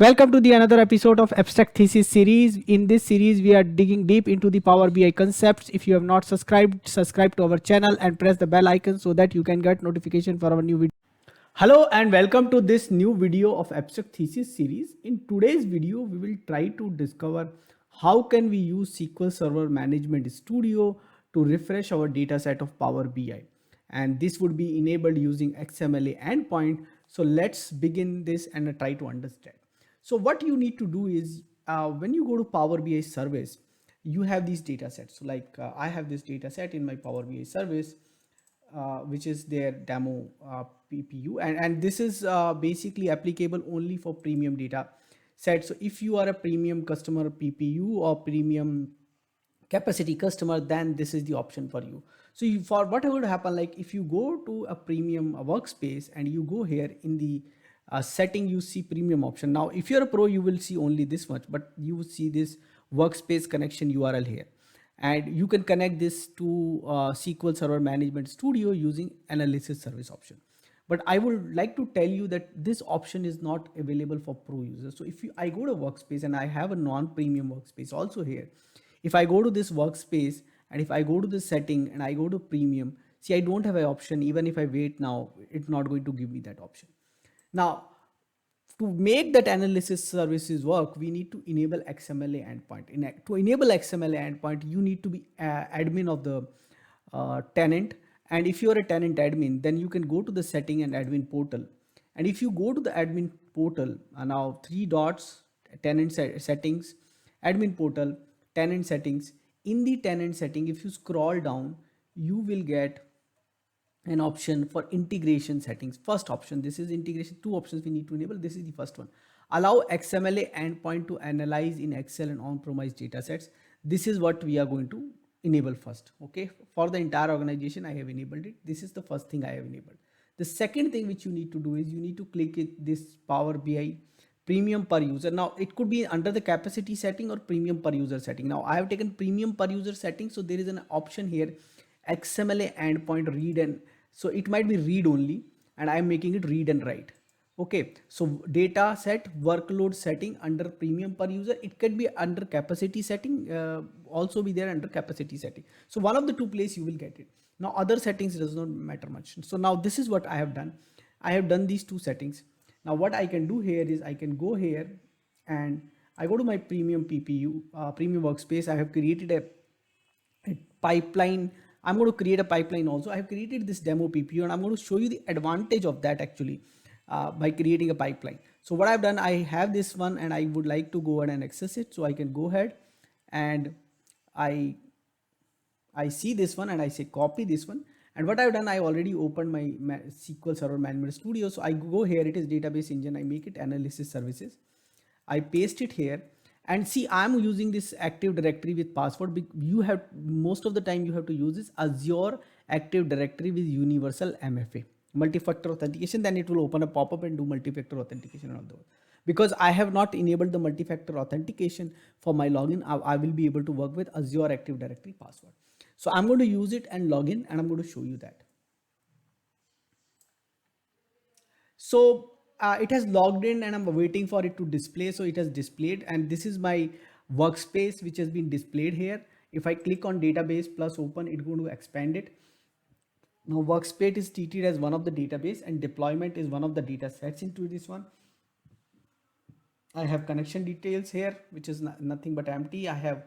Welcome to the another episode of Abstract Thesis series. In this series, we are digging deep into the Power BI concepts. If you have not subscribed, subscribe to our channel and press the bell icon so that you can get notification for our new video. Hello and welcome to this new video of Abstract Thesis series. In today's video, we will try to discover how can we use SQL Server Management Studio to refresh our data set of Power BI. And this would be enabled using XMLA Endpoint. So let's begin this and try to understand. So what you need to do is when you go to Power BI service, you have these data sets. So like I have this data set in my Power BI service, which is their demo PPU. And this is basically applicable only for premium data set. So if you are a premium customer PPU or premium capacity customer, then this is the option for you. So for what would happen, like if you go to a premium workspace and you go here in the setting, you see premium option. Now if you're a pro, you will see only this much, but you will see this workspace connection URL here, and you can connect this to SQL Server Management Studio using analysis service option. But I would like to tell you that this option is not available for pro users. So if I go to workspace and I have a non-premium workspace also here, if I go to this workspace and if I go to the setting and I go to premium, see, I don't have an option. Even if I wait now, it's not going to give me that option. Now, to make that analysis services work, we need to enable XMLA endpoint. To enable XMLA endpoint, you need to be admin of the tenant. And if you're a tenant admin, then you can go to the setting and admin portal. And if you go to the admin portal, now three dots, tenant settings, admin portal, tenant settings. In the tenant setting, if you scroll down, you will get an option for integration settings. First option, this is integration. Two options we need to enable. This is the first one. Allow XMLA endpoint to analyze in Excel and on-premise data sets. This is what we are going to enable first. Okay, for the entire organization, I have enabled it. This is the first thing I have enabled. The second thing which you need to do is you need to click this Power BI premium per user. Now it could be under the capacity setting or premium per user setting. Now I have taken premium per user setting, so there is an option here, XMLA endpoint read, and so it might be read only, and I'm making it read and write. Okay, so data set workload setting under premium per user. It could be under capacity setting, also be there under capacity setting. So one of the two places you will get it. Now other settings does not matter much. So now this is what I have done. I have done these two settings. Now what I can do here is I can go here and I go to my premium PPU, premium workspace. I have created a pipeline. I'm going to create a pipeline also. I have created this demo PPU and I'm going to show you the advantage of that actually by creating a pipeline. So what I've done, I have this one and I would like to go ahead and access it. So I can go ahead and I see this one and I say copy this one. And what I've done, I already opened my SQL Server Management Studio. So I go here, it is database engine. I make it analysis services. I paste it here. And see, I'm using this Active Directory with password. You have, most of the time you have to use this Azure Active Directory with universal MFA, multi-factor authentication. Then it will open a pop-up and do multi-factor authentication on those. Because I have not enabled the multi-factor authentication for my login, I will be able to work with Azure Active Directory password. So I'm going to use it and log in, and I'm going to show you that. So it has logged in and I'm waiting for it to display. So it has displayed, and this is my workspace which has been displayed here. If I click on database plus open, it's going to expand it. Now workspace is treated as one of the database and deployment is one of the data sets into this one. I have connection details here, which is nothing but empty. I have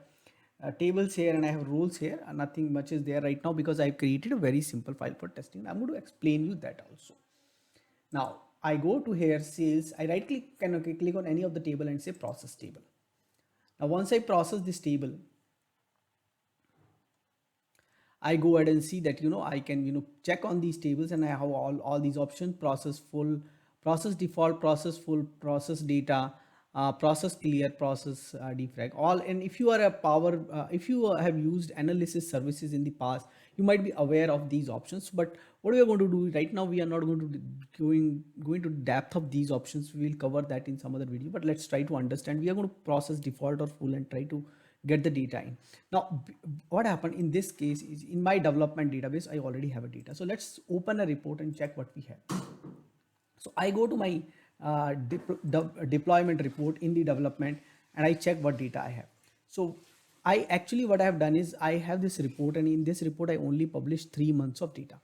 tables here and I have roles here, and nothing much is there right now because I've created a very simple file for testing. I'm going to explain you that also. Now I go to here sales, I right click, can click on any of the table and say process table. Now once I process this table, I go ahead and see that, I can, check on these tables and I have all these options: process full, process default, process full, process data, process clear, process defrag, all. And if you are a if you have used analysis services in the past, you might be aware of these options. But what we are going to do right now, we are not going to going to depth of these options. We will cover that in some other video, but let's try to understand. We are going to process default or full and try to get the data in. Now what happened in this case is, in my development database, I already have a data. So let's open a report and check what we have. So I go to my deployment report in the development, and I check what data I have. So I actually, what I have done is I have this report, and in this report I only publish 3 months of data.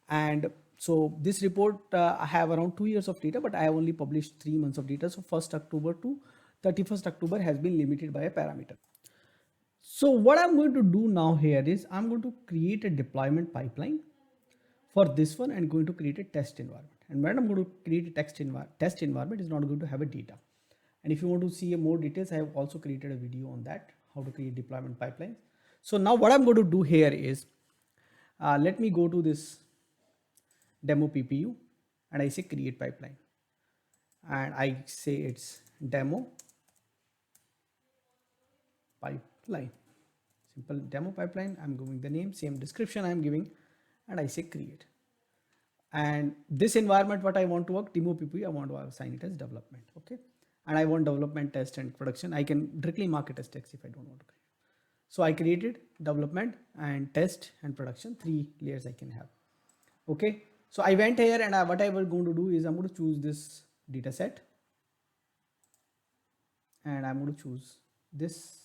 And so this report, I have around 2 years of data, but I have only published 3 months of data. So 1st October to 31st October has been limited by a parameter. So what I'm going to do now here is I'm going to create a deployment pipeline for this one and going to create a test environment. And when I'm going to create a test environment, is not going to have a data. And if you want to see more details, I have also created a video on that, how to create deployment pipelines. So now what I'm going to do here is, let me go to this demo PPU and I say create pipeline, and I say it's demo pipeline, simple demo pipeline. I'm giving the name, same description I'm giving, and I say create. And this environment, what I want to work, demo PPU, I want to assign it as development. Okay. And I want development, test, and production. I can directly mark it as text if I don't want to. So I created development and test and production, 3 layers I can have. Okay. So I went here, and what I was going to do is I'm going to choose this data set, and I'm going to choose this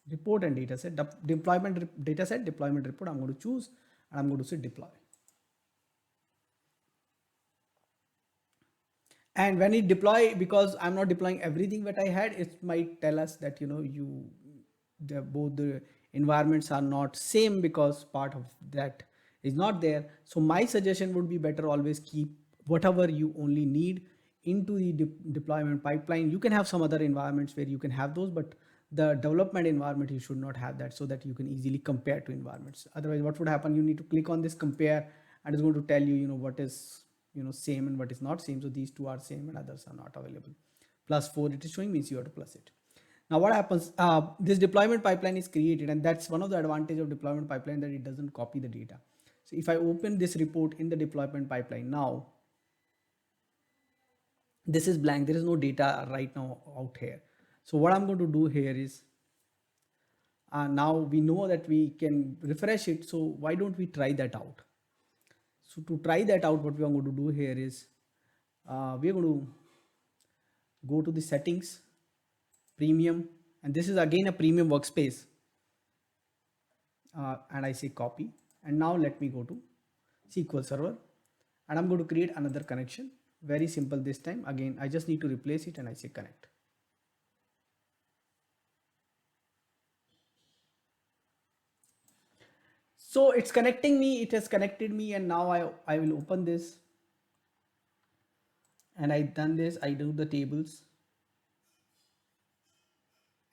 report and data set, deployment data set, deployment report. I'm going to choose, and I'm going to say deploy. And when it deploy, because I'm not deploying everything that I had, it might tell us that, both the environments are not same because part of that is not there. So my suggestion would be better always keep whatever you only need into the deployment pipeline. You can have some other environments where you can have those, but the development environment, you should not have that, so that you can easily compare to environments. Otherwise, what would happen? You need to click on this compare, and it's going to tell you, what is same and what is not same. So these two are same and others are not available. +4 it is showing, means you have to plus it. Now what happens, this deployment pipeline is created, and that's one of the advantage of deployment pipeline, that it doesn't copy the data. So if I open this report in the deployment pipeline, now this is blank, there is no data right now out here. So what I'm going to do here is, now we know that we can refresh it, so why don't we try that out? So to try that out, what we are going to do here is, we are going to go to the settings, premium, and this is again a premium workspace, and I say copy, and now let me go to SQL Server, and I'm going to create another connection. Very simple this time. Again, I just need to replace it, and I say connect. So it's connecting me, it has connected me, and now I will open this, and I done this, I do the tables,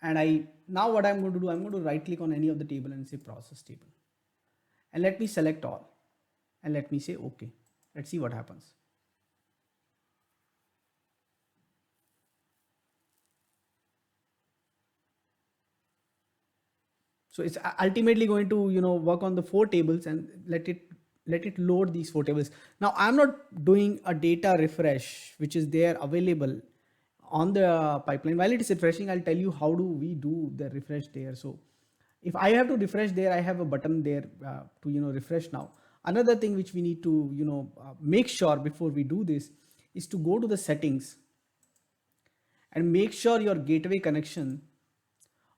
and now what I'm going to do, I'm going to right click on any of the table and say process table, and let me select all, and let me say okay. Let's see what happens. So it's ultimately going to work on the 4 tables, and let it load these 4 tables. Now I'm not doing a data refresh which is there available on the pipeline. While it is refreshing, I'll tell you how do we do the refresh there. So if I have to refresh there, I have a button there to refresh now. Another thing which we need to make sure before we do this is to go to the settings and make sure your gateway connection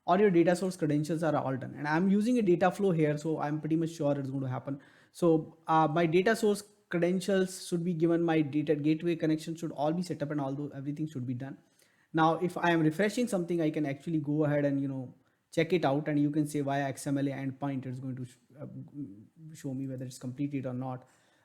or your data source credentials are all done. And I'm using a data flow here, so I'm pretty much sure it's going to happen. So my data source credentials should be given, my data gateway connection should all be set up, and although everything should be done. Now if I am refreshing something, I can actually go ahead and check it out, and you can say via XMLA endpoint it's going to show me whether it's completed or not.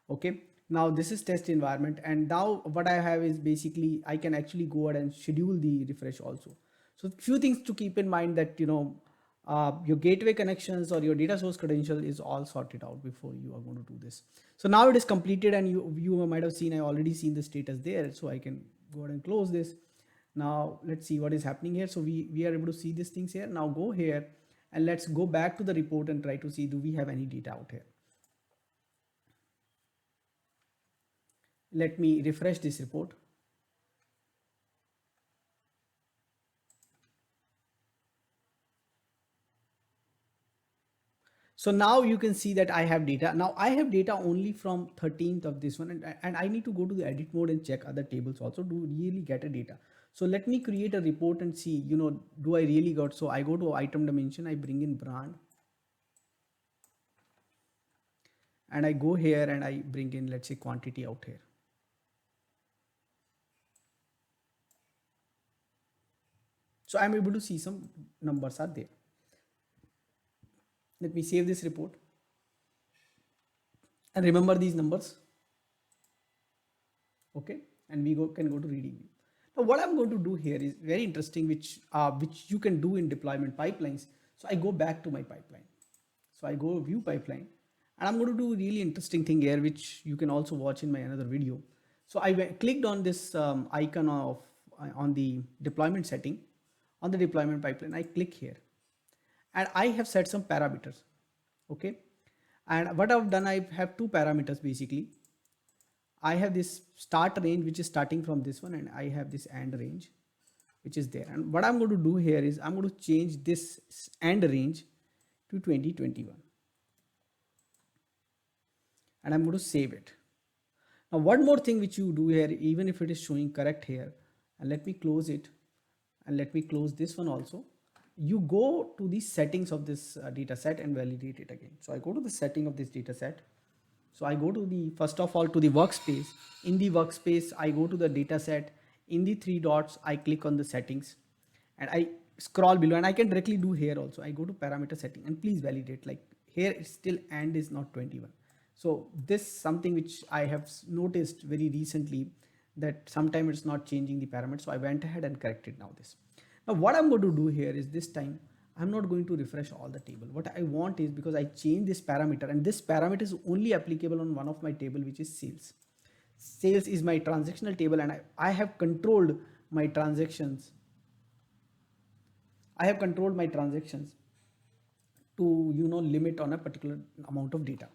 Okay, now this is test environment, and now what I have is basically I can actually go ahead and schedule the refresh also. So few things to keep in mind, that your gateway connections or your data source credential is all sorted out before you are going to do this. So now it is completed, and you might have seen, I already seen the status there, so I can go ahead and close this. Now let's see what is happening here. So we are able to see these things here. Now go here and let's go back to the report and try to see, do we have any data out here. Let me refresh this report. So now you can see that I have data. Now I have data only from 13th of this one, and I need to go to the edit mode and check other tables also to really get a data. So let me create a report and see, do I really got, so I go to item dimension, I bring in brand, and I go here and I bring in, let's say, quantity out here. So I'm able to see some numbers are there. Let me save this report and remember these numbers. Okay, and we can go to reading view. Now what I'm going to do here is very interesting, which you can do in deployment pipelines. So I go back to my pipeline. So I go view pipeline, and I'm going to do a really interesting thing here, which you can also watch in my another video. So I clicked on this icon of on the deployment setting, on the deployment pipeline. I click here, and I have set some parameters. Okay, and what I've done, I have two parameters basically. I have this start range, which is starting from this one, and I have this end range, which is there. And what I'm going to do here is I'm going to change this end range to 2021, and I'm going to save it. Now one more thing which you do here, even if it is showing correct here, and let me close it, and let me close this one also. You go to the settings of this data set and validate it again. So I go to the setting of this data set. So I go to the, first of all, to the workspace. In the workspace, I go to the data set. In the three dots, I click on the settings, and I scroll below, and I can directly do here also. I go to parameter setting, and please validate, like here it's still and is not 21. So this something which I have noticed very recently, that sometimes it's not changing the parameters. So I went ahead and corrected now this. Now what I'm going to do here is, this time I'm not going to refresh all the table. What I want is, because I changed this parameter, and this parameter is only applicable on one of my table, which is sales. Sales is my transactional table, and I have controlled my transactions. I have controlled my transactions to, limit on a particular amount of data.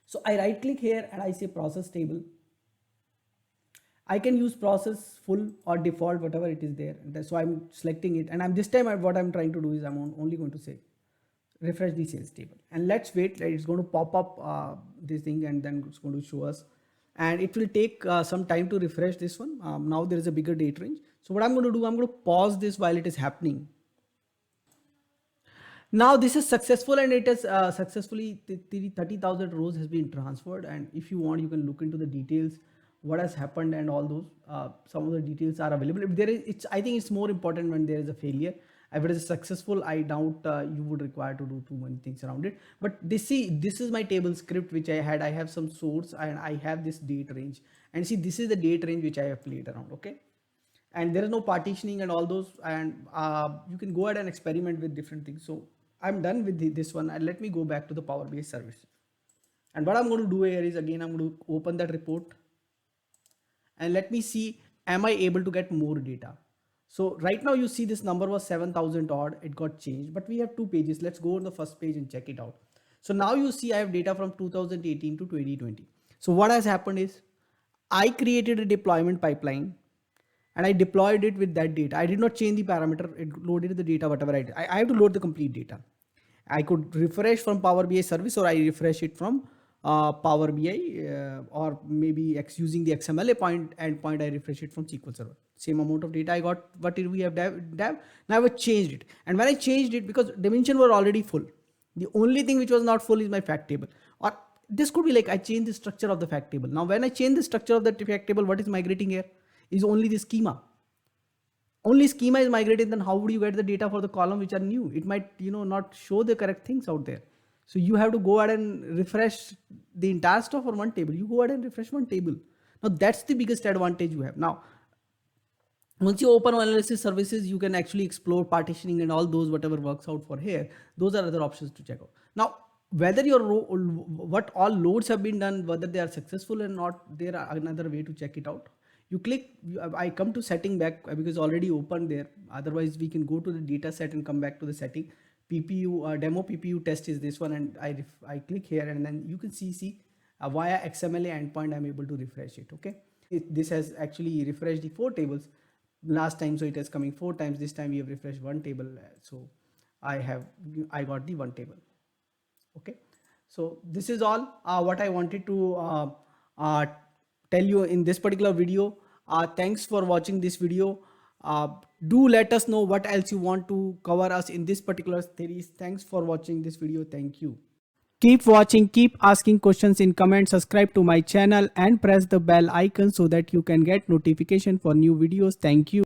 So I right click here and I say process table. I can use process full or default, whatever it is there. And so I'm selecting it, and this time what I'm trying to do is I'm only going to say refresh the sales table, and let's wait. It's going to pop up this thing, and then it's going to show us, and it will take some time to refresh this one. Now there is a bigger date range. So what I'm going to do, I'm going to pause this while it is happening. Now this is successful, and it has successfully 30,000 rows has been transferred. And if you want, you can look into the details, what has happened, and all those. Some of the details are available. If there is, I think it's more important when there is a failure. If it is successful, I doubt you would require to do too many things around it. But this is my table script which I had. I have some source, and I have this date range, and see, this is the date range which I have played around. Okay, and there is no partitioning and all those, and you can go ahead and experiment with different things. So I'm done with this one, and let me go back to the Power BI service. And what I'm going to do here is, again, I'm going to open that report, and let me see, am I able to get more data? So right now you see this number was 7,000 odd, it got changed, but we have two pages. Let's go on the first page and check it out. So now you see I have data from 2018 to 2020. So what has happened is, I created a deployment pipeline, and I deployed it with that data. I did not change the parameter. It loaded the data, whatever I did. I have to load the complete data. I could refresh from Power BI service, or I refresh it from Power BI, or maybe using the XMLA endpoint, I refresh it from SQL Server. Same amount of data I got. What did we have dev? Now I changed it. And when I changed it, because dimension were already full, the only thing which was not full is my fact table. Or this could be like, I changed the structure of the fact table. Now when I change the structure of the fact table, what is migrating here is only the schema. Only schema is migrated. Then how would you get the data for the column which are new? It might, not show the correct things out there. So you have to go ahead and refresh the entire stuff for one table. You go ahead and refresh one table. Now that's the biggest advantage you have. Now, once you open analysis services, you can actually explore partitioning and all those, whatever works out for here. Those are other options to check out. Now, whether what all loads have been done, whether they are successful or not, there are another way to check it out. You click, I come to setting back because already open there. Otherwise we can go to the data set and come back to the setting. PPU demo PPU test is this one, and I click here, and then you can see via XMLA endpoint I'm able to refresh it. Okay, this has actually refreshed the 4 tables last time, so it is coming 4 times. This time we have refreshed one table. So I got the one table. Okay, so this is all what I wanted to uh, tell you in this particular video. Thanks for watching this video. Do let us know what else you want to cover us in this particular series. Thanks for watching this video. Thank you. Keep watching, keep asking questions in comments, subscribe to my channel and press the bell icon so that you can get notification for new videos. Thank you.